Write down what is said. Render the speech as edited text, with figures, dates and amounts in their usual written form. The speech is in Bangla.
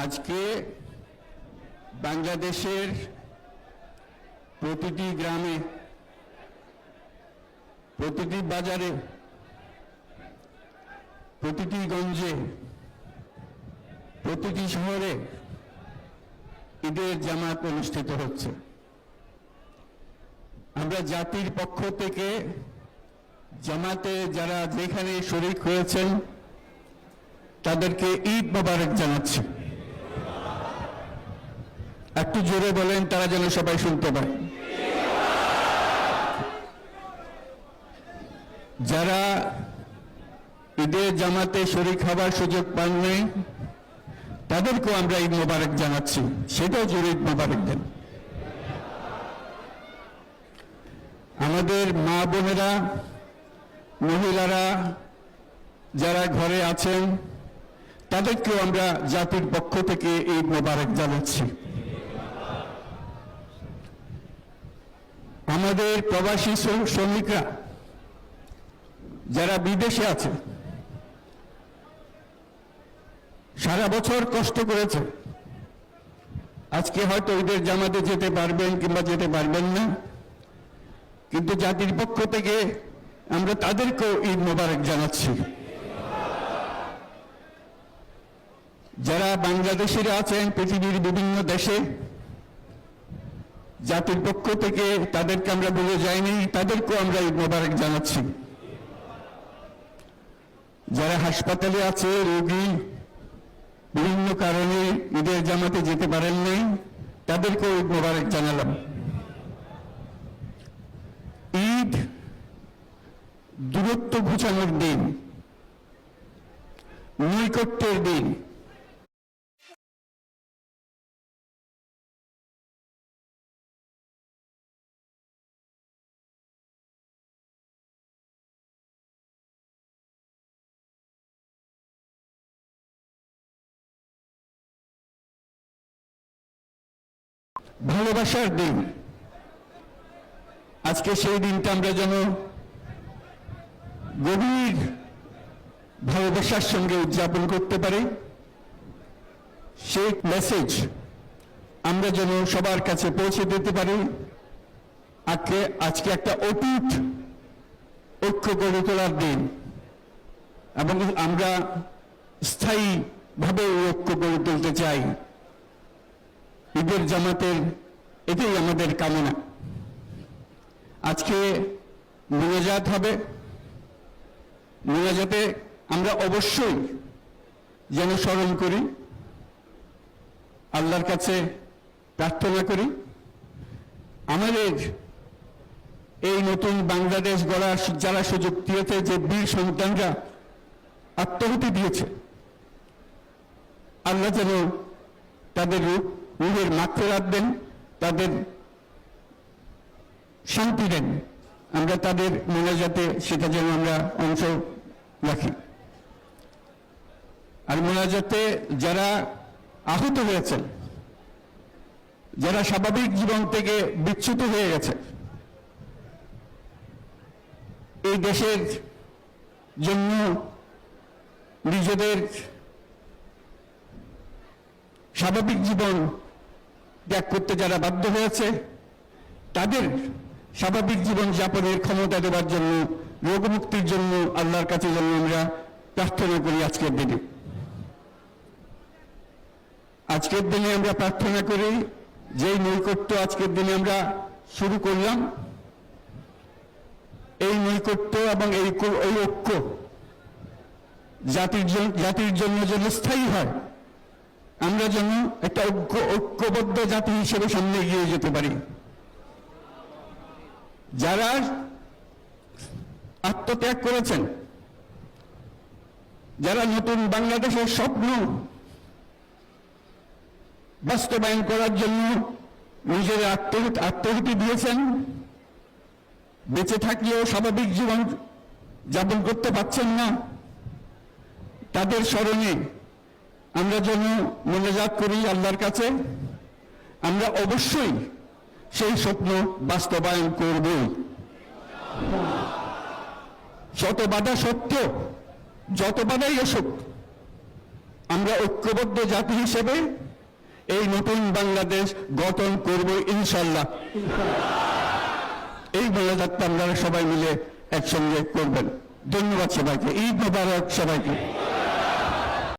আজকে বাংলাদেশের প্রতিটি গ্রামে, প্রতিটি বাজারে, প্রতিটি গঞ্জে, প্রতিটি শহরে ঈদের জামাত অনুষ্ঠিত হচ্ছে। আমরা জাতির পক্ষ থেকে জামাতে যারা যেখানে শরীক হয়েছেন তাদেরকে ঈদ মোবারক জানাচ্ছি। একটু জোরে বলেন, তারা যেন সবাই শুনতে পায়। যারা ঈদের জামাতে শরীক হবার সুযোগ পাননি তাদেরকেও আমরা ঈদ মোবারক জানাচ্ছি, সেটাও জোরে ঈদ মোবারক দেন। আমাদের মা বোনেরা, মহিলারা যারা ঘরে আছেন তাদেরকেও আমরা জাতির পক্ষ থেকে ঈদ মোবারক জানাচ্ছি। আমাদের প্রবাসী শ্রমিকরা যারা বিদেশে আছে, সারা বছর কষ্ট করেছে, আজকে হয়তো ঈদের জামাতে যেতে পারবেন কিংবা যেতে পারবেন না, কিন্তু জাতির পক্ষ থেকে আমরা তাদেরকেও ঈদ মোবারক জানাচ্ছি। যারা বাংলাদেশিরা আছেন পৃথিবীর বিভিন্ন দেশে, জাতির পক্ষ থেকে তাদেরকে আমরা ভুলে যাইনি, তাদেরকেও আমরা ঈদ মোবারক জানাচ্ছি। যারা হাসপাতালে আছে, রোগী বিভিন্ন কারণে ঈদের জামাতে যেতে পারেন নাই, তাদেরকেও ঈদ মোবারক জানালাম। ঈদ দূরত্ব ঘুচানোর দিন, নৈকট্যের দিন। ভালোবাসার দিন। আজকে সেই দিনটা আমরা যেন গভীর ভালোবাসার সঙ্গে উদযাপন করতে পারি, সেই মেসেজ আমরা যেন সবার কাছে পৌঁছে দিতে পারি। আজকে একটা অটুট ঐক্য গড়ে তোলার দিন, এবং আমরা স্থায়ীভাবে ওই ঐক্য গড়ে তুলতে চাই। ঈদের জামাতের এটাই আমাদের কামনা। আজকে মোনাজাত হবে, মোনাজাতে আমরা অবশ্যই যেন স্মরণ করি, আল্লাহর কাছে প্রার্থনা করি আমাদের এই নতুন বাংলাদেশ গড়ার যারা সুযোগ দিয়েছে, যে বীর সন্তানরা আত্মাহুতি দিয়েছে, আল্লাহ যেন তাদের রূহের মাগফিরাত দেন, তাদের শান্তি দেন। আমরা তাদের মোনাজাতে সেটা যেন আমরা অংশ রাখি। আর মোনাজাতে যারা আহত হয়েছেন, যারা স্বাভাবিক জীবন থেকে বিচ্যুত হয়ে গেছে, এই দেশের জন্য নিজেদের স্বাভাবিক জীবন ত্যাগ করতে যারা বাধ্য হয়েছে, তাদের স্বাভাবিক জীবন যাপনের ক্ষমতা দেওয়ার জন্য, রোগমুক্তির জন্য আল্লাহর কাছে যেন আমরা প্রার্থনা করি। আজকের দিনে আমরা প্রার্থনা করি, যেই নৈকট্য আজকের দিনে আমরা শুরু করলাম, এই নৈকট্য এবং এই ঐক্য জাতির জন্য যেন স্থায়ী হয়, আমরা যেন একটা ঐক্যবদ্ধ জাতি হিসেবে সামনে এগিয়ে যেতে পারি। যারা আত্মত্যাগ করেছেন, যারা নতুন বাংলাদেশের স্বপ্ন বাস্তবায়ন করার জন্য নিজের আত্মাহুতি দিয়েছেন, বেঁচে থাকলেও স্বাভাবিক জীবন যাপন করতে পারছেন না, তাদের স্মরণে আমরা যেন মোনাজাত করি আল্লাহর কাছে। আমরা অবশ্যই সেই স্বপ্ন বাস্তবায়ন করব। শত বাধা সত্ত্বেও, যত বাধাই আসুক, আমরা ঐক্যবদ্ধ জাতি হিসেবে এই নতুন বাংলাদেশ গঠন করব ইনশাল্লাহ। এই বলাযাত্রা আপনারা সবাই মিলে একসঙ্গে করবেন। ধন্যবাদ সবাইকে। ঈদ মোবারক সবাইকে।